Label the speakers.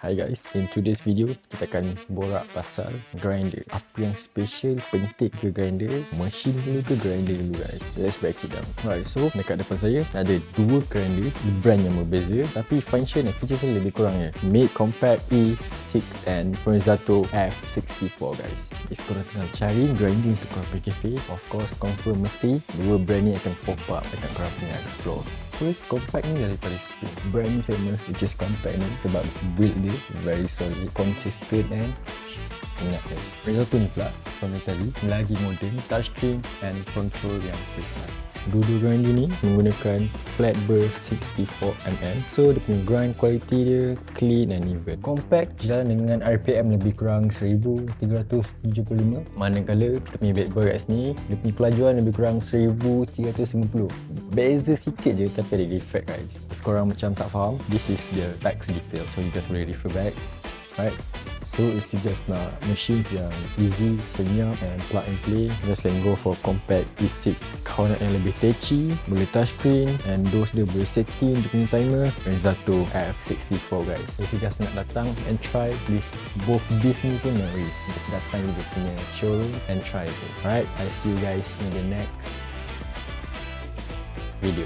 Speaker 1: Hi guys, in today's video kita akan borak pasal grinder. Apa yang special, penting ke grinder, mesin dulu ke grinder dulu guys. Let's break it down. Alright, so dekat depan saya ada dua grinder brand yang berbeza, tapi function dan features ni lebih kurang ya. Made CompakE6 and F64 guys. If korang tengah cari grinder untuk korang pergi cafe, of course confirm mesti dua brand ni akan pop up dekat korang punya explore. First, CompakE ni daripada Spain. Brand ni famous which is CompakE ni sebab build dia very solid, consistent and ingat guys. Yang satu ni pula from Italy, lagi modern, touchscreen and control yang precise. Dua-dua grinder ni menggunakan flat burr 64mm, so dia punya grind quality dia clean and even. CompakE jalan dengan RPM lebih kurang 1375, manakala kita punya backburr kat sini dia punya kelajuan lebih kurang 1350. Beza sikit je tapi ada defect guys. If korang macam tak faham, this is the specs detail, so you guys boleh refer back. Right, so if you guys nak machines yang easy, senyap and plug and play, you guys can go for CompakE6. Kalau nak yang lebih touchy, boleh touchscreen and those dia boleh setting dia punya timer, and satu F64 guys. If you guys nak datang and try this, both this ni pun no worries, just datang dia punya showroom and try it. Alright, I'll see you guys in the next video.